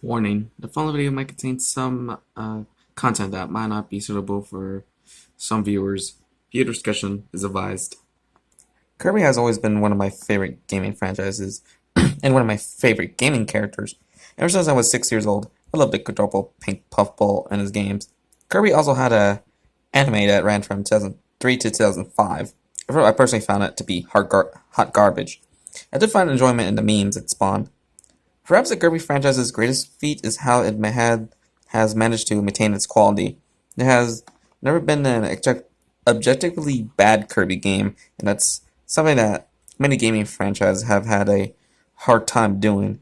Warning: the following video might contain some content that might not be suitable for some viewers. Viewer discussion is advised. Kirby has always been one of my favorite gaming franchises, and one of my favorite gaming characters. Ever since I was 6 years old, I loved the adorable pink puffball in his games. Kirby also had a anime that ran from 2003 to 2005. I personally found it to be hot garbage. I did find enjoyment in the memes it spawned. Perhaps the Kirby franchise's greatest feat is how it has managed to maintain its quality. There has never been an objectively bad Kirby game, and that's something that many gaming franchises have had a hard time doing.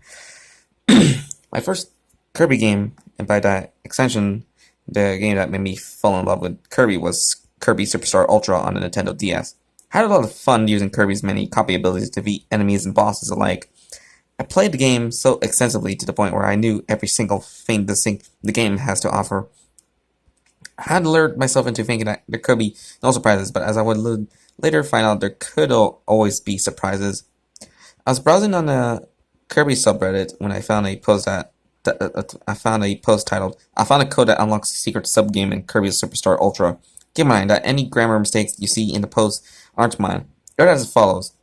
My first Kirby game, and by that extension, the game that made me fall in love with Kirby, was Kirby Superstar Ultra on the Nintendo DS. I had a lot of fun using Kirby's many copy abilities to beat enemies and bosses alike. I played the game so extensively to the point where I knew every single thing the game has to offer. I had lured myself into thinking that there could be no surprises, but as I would later find out, there could always be surprises. I was browsing on the Kirby subreddit when I found a post titled, "I found a code that unlocks a secret subgame in Kirby Superstar Ultra. Keep in mind that any grammar mistakes you see in the post aren't mine. They're as follows.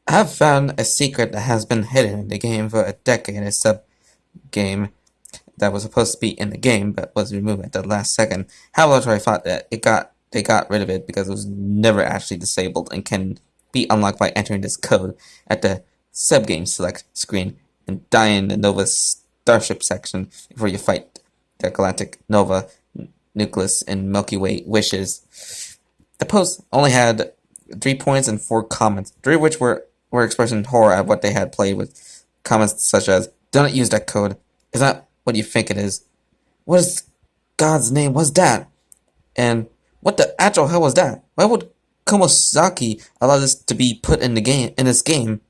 I have found a secret that has been hidden in the game for a decade, a sub-game that was supposed to be in the game but was removed at the last second. However, I thought that they got rid of it because it was never actually disabled and can be unlocked by entering this code at the sub-game select screen and die in the Nova Starship section before you fight the Galactic Nova nucleus in Milky Way wishes." The post only had 3 points and 4 comments, 3 of which were expressing horror at what they had played, with comments such as, "Do not use that code. It's not what you think it is. What is God's name was that? And what the actual hell was that? Why would Komosaki allow this to be put in this game?"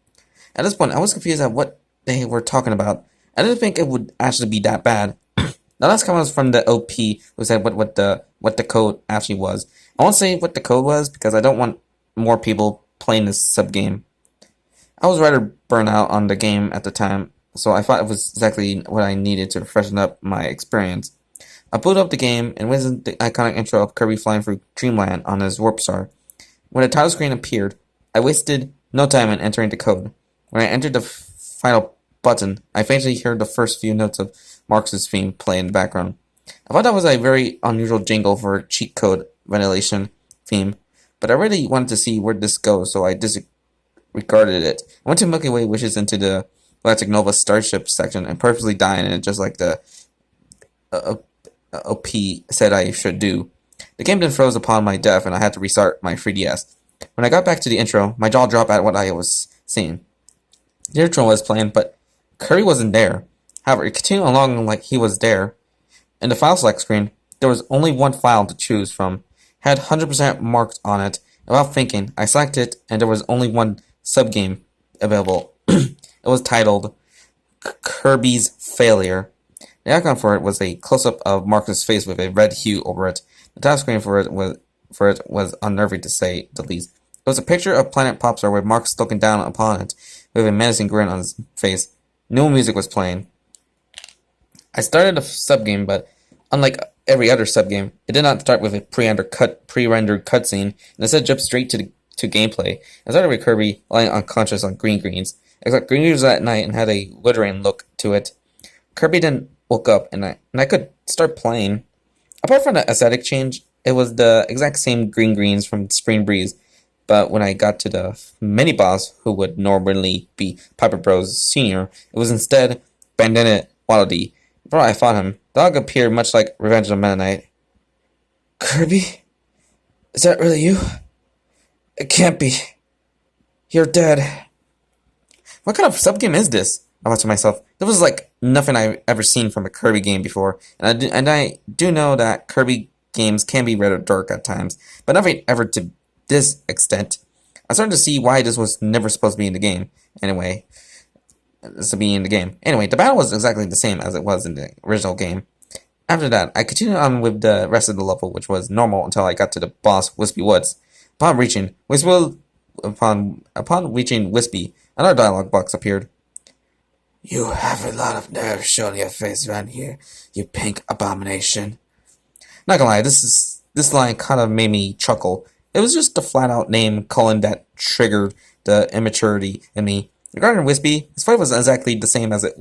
At this point, I was confused at what they were talking about. I didn't think it would actually be that bad. The last comment was from the OP, who said what the code actually was. I won't say what the code was because I don't want more people playing this sub-game. I was rather burnt out on the game at the time, so I thought it was exactly what I needed to freshen up my experience. I booted up the game and witnessed the iconic intro of Kirby flying through Dreamland on his Warp Star. When the title screen appeared, I wasted no time in entering the code. When I entered the final button, I faintly heard the first few notes of Marx's theme play in the background. I thought that was a very unusual jingle for a cheat code ventilation theme, but I really wanted to see where this goes, so I disregarded it. I went to Milky Way wishes into the Galactic Nova Starship section and purposely died in it, just like the OP said I should do. The game then froze upon my death, and I had to restart my 3DS. When I got back to the intro, my jaw dropped at what I was seeing. The intro was playing, but Kirby wasn't there. However, it continued along like he was there. In the file select screen, there was only one file to choose from. It had 100% marked on it. Without thinking, I selected it, and there was only one subgame available. It was titled Kirby's Failure. The icon for it was a close-up of Marcus' face with a red hue over it. The title screen for it was unnerving to say the least. It was a picture of Planet Popstar with Marcus looking down upon it, with a menacing grin on his face. No music was playing. I started a subgame, but unlike every other subgame, it did not start with a pre-rendered cutscene, and instead jumped straight to gameplay. I started with Kirby lying unconscious on green greens. Except green greens was at night and had a withering look to it. Kirby then woke up, and I could start playing. Apart from the aesthetic change, it was the exact same green greens from Spring Breeze, but when I got to the mini-boss, who would normally be Piper Bros. Sr., it was instead Bandana Wallaby. Before I fought him, the dog appeared much like Revenge of the Meta Knight. "Kirby? Is that really you? It can't be. You're dead." What kind of subgame is this? I thought to myself. There was like nothing I've ever seen from a Kirby game before, and I do know that Kirby games can be rather dark at times, but nothing ever to this extent. I started to see why this was never supposed to be in the game. Anyway, the battle was exactly the same as it was in the original game. After that, I continued on with the rest of the level, which was normal until I got to the boss, Wispy Woods. Upon reaching Wispy, another dialogue box appeared. You have a lot of nerve showing your face around here, you pink abomination. Not gonna lie, this line kind of made me chuckle. It was just a flat out name calling that triggered the immaturity in me. Regarding Wispy, his fight was exactly the same as it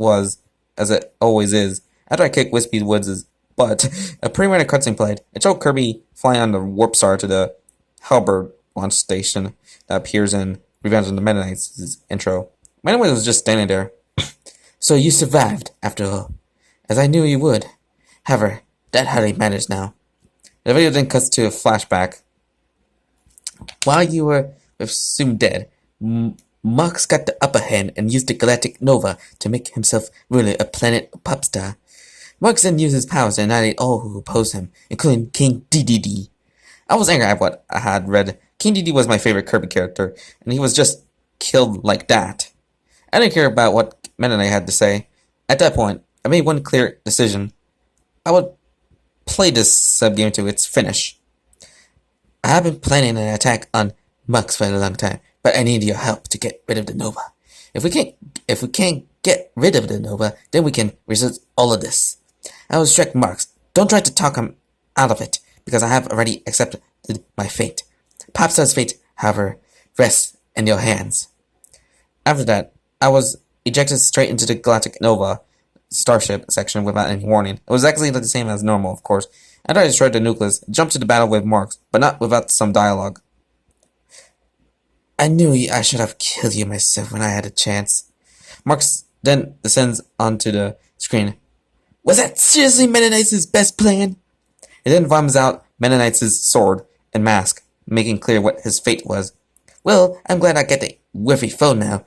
always is. After I kicked Wispy Woods' butt, a pre-rendered cutscene played. It showed Kirby flying on the warp star to the Halberd launch station that appears in Revenge of the Mennonites' intro. Mennonite was just standing there. So you survived, after all, as I knew you would. However, that hardly matters now. The video then cuts to a flashback. While you were assumed dead, Marx got the upper hand and used the Galactic Nova to make himself ruler of planet Popstar. Marx then used his powers to annihilate all who opposed him, including King DDD. I was angry at what I had read. King DDD was my favorite Kirby character, and he was just killed like that. I didn't care about what Mennonite had to say. At that point, I made one clear decision. I would play this subgame to its finish. I have been planning an attack on Mux for a long time, but I need your help to get rid of the Nova. If we can't get rid of the Nova, then we can resist all of this. I will strike Marx. Don't try to talk him out of it, because I have already accepted my fate. Popstar's fate, however, rests in your hands. After that, I was ejected straight into the Galactic Nova starship section without any warning. It was exactly the same as normal, of course. After I destroyed the nucleus, I jumped to the battle with Marx, but not without some dialogue. I knew I should have killed you myself when I had a chance. Marx then descends onto the screen. Was that seriously Mennonite's best plan? It then vomits out Mennonite's sword and mask, making clear what his fate was. Well, I'm glad I get a worthy foe now.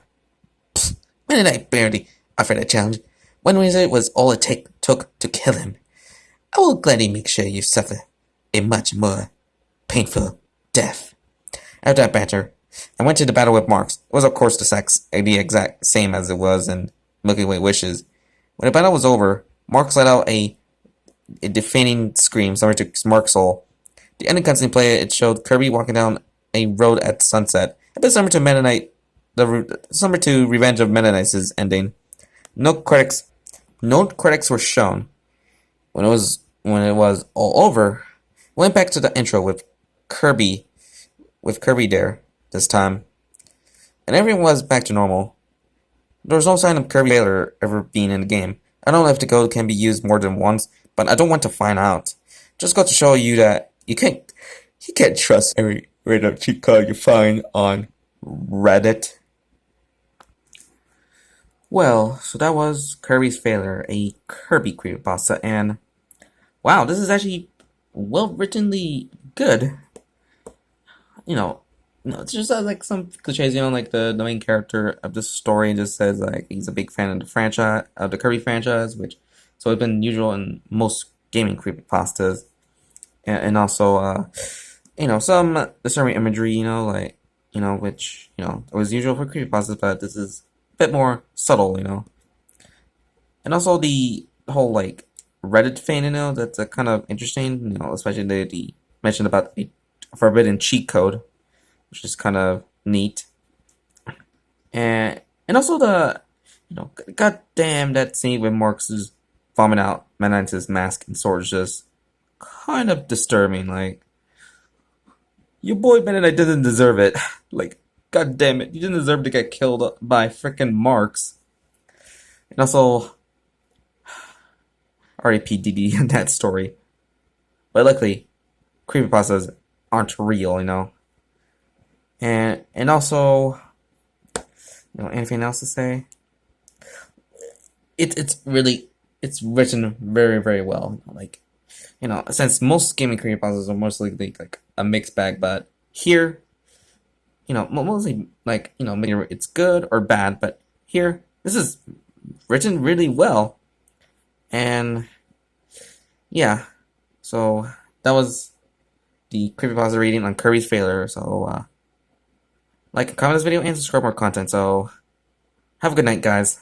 Pfft, Mennonite barely offered a challenge. One wizard was all it took to kill him. I will gladly make sure you suffer a much more painful death. After that banter, I went to the battle with Marx. It was of course the exact same as it was in Milky Way Wishes. When the battle was over, Marx let out a deafening scream similar to Mark's soul. The ending cutscene play it showed Kirby walking down a road at sunset. A bit similar to Revenge of Mennonites' ending. No critics were shown. When it was all over, went back to the intro with Kirby there this time, and everything was back to normal. There was no sign of Kirby failure ever being in the game. I don't know if the code can be used more than once, but I don't want to find out. Just got to show you that you can't trust every random cheat code you find on Reddit. Well, so that was Kirby's Failure, a Kirby Creepypasta, and wow, this is actually well-writtenly good. It's just like some cliches, like the main character of this story just says like he's a big fan of the Kirby franchise, which so it's been usual in most gaming creepypastas, and also some disturbing imagery, which it was usual for creepypastas, but this is a bit more subtle, and also the whole like Reddit fan, that's kind of interesting, especially the mention about a forbidden cheat code, which is kind of neat. And also the, goddamn that scene with Marx is vomiting out Mennonite's mask and sword is just kind of disturbing. Like, your boy Mennonite didn't deserve it. Like, god damn it, you didn't deserve to get killed by frickin' Marx. And also, R.A.P. DD in that story. But luckily, creepypastas aren't real, And also, anything else to say? It's written very, very well. Like, since most gaming creepypastas are mostly like a mixed bag, but here, mostly like, maybe it's good or bad, but here, this is written really well. And yeah, so that was the creepypasta reading on Kirby's Failure. So like and comment this video and subscribe for more content. So have a good night, guys.